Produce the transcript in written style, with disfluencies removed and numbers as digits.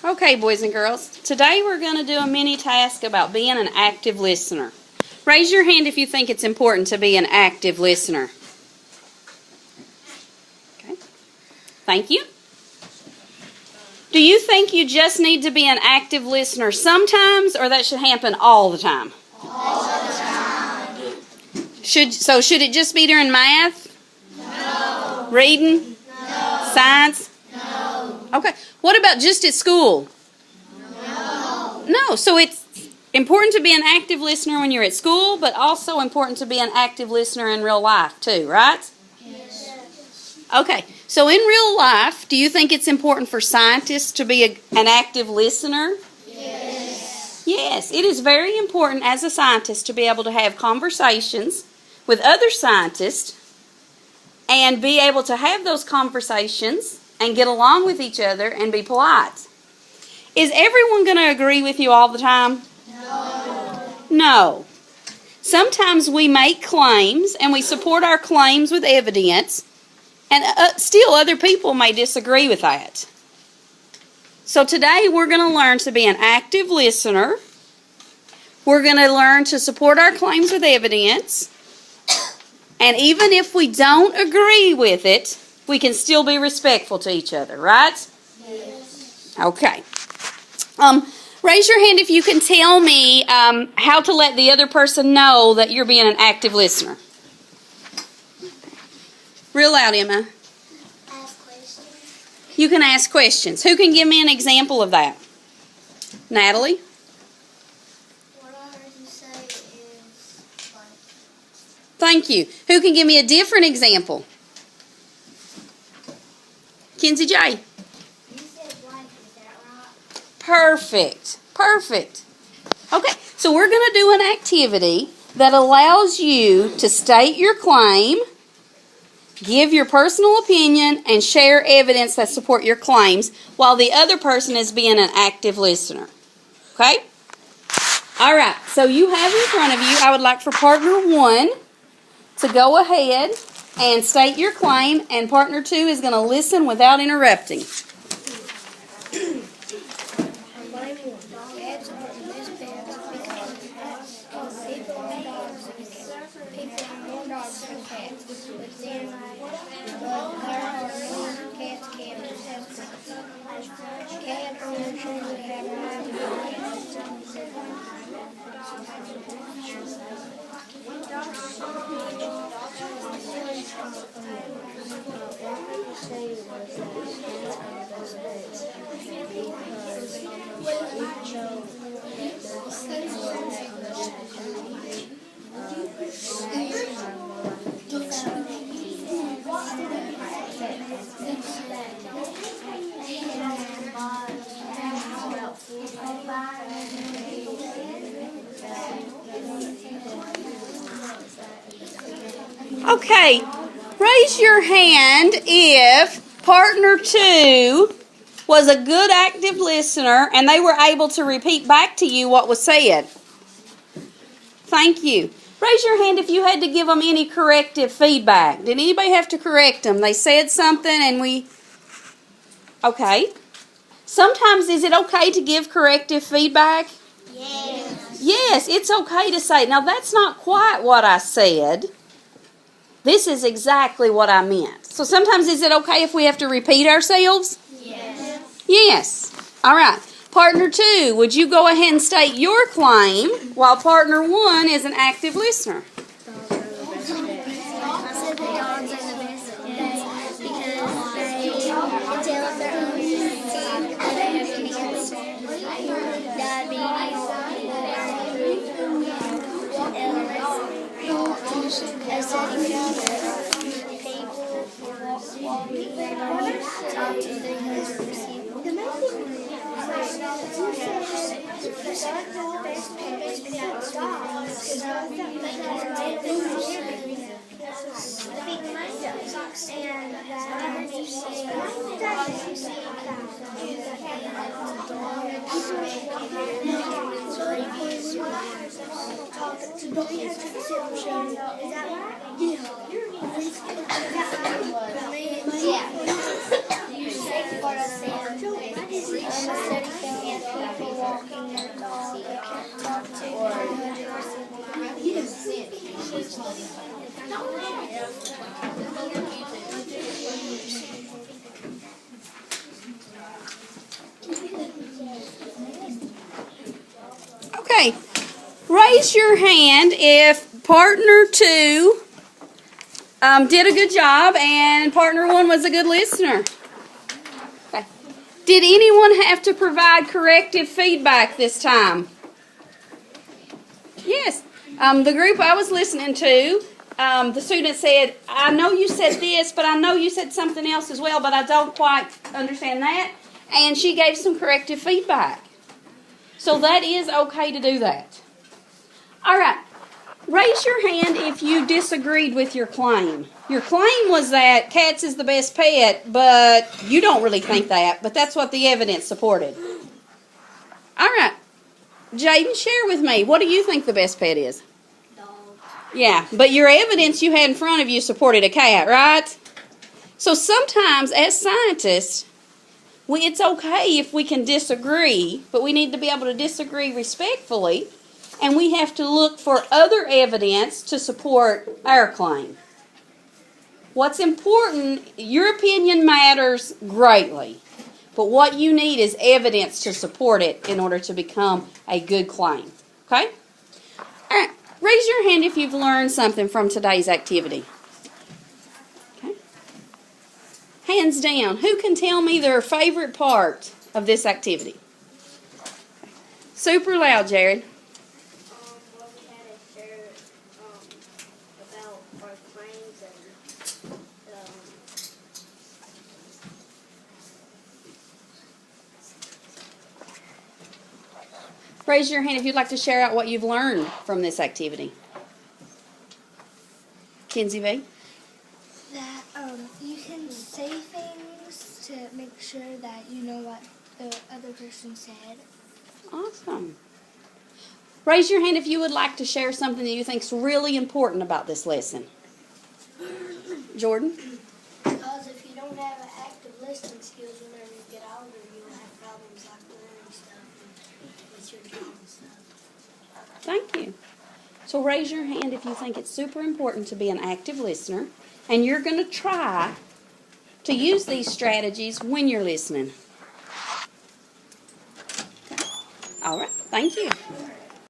Okay, boys and girls, today we're going to do a mini task about being an active listener. Raise your hand if you think it's important to be an active listener. Okay, thank you. Do you think you just need to be an active listener sometimes, or that should happen all the time? All the time. Should it just be during math? No. Reading? No. Science? No. Okay. What about just at school? No. No. So it's important to be an active listener when you're at school, but also important to be an active listener in real life too, right? Yes. Okay. So in real life, do you think it's important for scientists to be an active listener? Yes. Yes. It is very important as a scientist to be able to have conversations with other scientists and be able to have those conversations and get along with each other and be polite. Is everyone going to agree with you all the time? No. No. Sometimes we make claims and we support our claims with evidence, and still other people may disagree with that. So today we're going to learn to be an active listener. We're going to learn to support our claims with evidence. And even if we don't agree with it, we can still be respectful to each other, right? Yes. Okay. Raise your hand if you can tell me how to let the other person know that you're being an active listener. Real loud, Emma. Ask questions. You can ask questions. Who can give me an example of that? Natalie? What I heard you say is like. Thank you. Who can give me a different example? Kinsey J. You said blank, is that right? Perfect. Perfect. Okay, so we're going to do an activity that allows you to state your claim, give your personal opinion, and share evidence that support your claims while the other person is being an active listener. Okay? All right, so you have in front of you, I would like for partner 1 to go ahead and state your claim, and partner 2 is going to listen without interrupting. Okay, raise your hand if partner 2 was a good active listener and they were able to repeat back to you what was said. Thank you. Raise your hand if you had to give them any corrective feedback. Did anybody have to correct them? They said something and we... Okay. Sometimes is it okay to give corrective feedback? Yes. Yes, it's okay to say, now that's not quite what I said. This is exactly what I meant. So sometimes is it okay if we have to repeat ourselves? Yes. Yes. All right. Partner 2, would you go ahead and state your claim while partner 1 is an active listener? I said the dogs are the best pets because they tell us their own needs and they have cancer, diabetes, people walking their dogs, talk to their husbands. Yeah. study film of people walking their dog or can't talk to 100%. Okay, raise your hand if partner 2 did a good job and partner 1 was a good listener. Okay. Did anyone have to provide corrective feedback this time? Yes. The group I was listening to, the student said, I know you said this, but I know you said something else as well, but I don't quite understand that. And she gave some corrective feedback. So that is okay to do that. All right. Raise your hand if you disagreed with your claim. Your claim was that cats is the best pet, but you don't really think that, but that's what the evidence supported. All right. Jaden, share with me. What do you think the best pet is? Dog. Yeah, but your evidence you had in front of you supported a cat, right? So sometimes as scientists, it's okay if we can disagree, but we need to be able to disagree respectfully, and we have to look for other evidence to support our claim. What's important, your opinion matters greatly, but what you need is evidence to support it in order to become a good claim. Okay? All right. Raise your hand if you've learned something from today's activity. Okay. Hands down. Who can tell me their favorite part of this activity? Super loud, Jared. Well, we had to share about our claims and Raise your hand if you'd like to share out what you've learned from this activity. Kenzie V? that you can say things to make sure that you know what the other person said. Awesome. Raise your hand if you would like to share something that you think is really important about this lesson. Jordan? Because if you don't have active listening skills whenever you get older, you'll have problems like learning stuff and with your job and stuff. Thank you. So raise your hand if you think it's super important to be an active listener, and you're going to try to use these strategies when you're listening. Okay. All right. Thank you.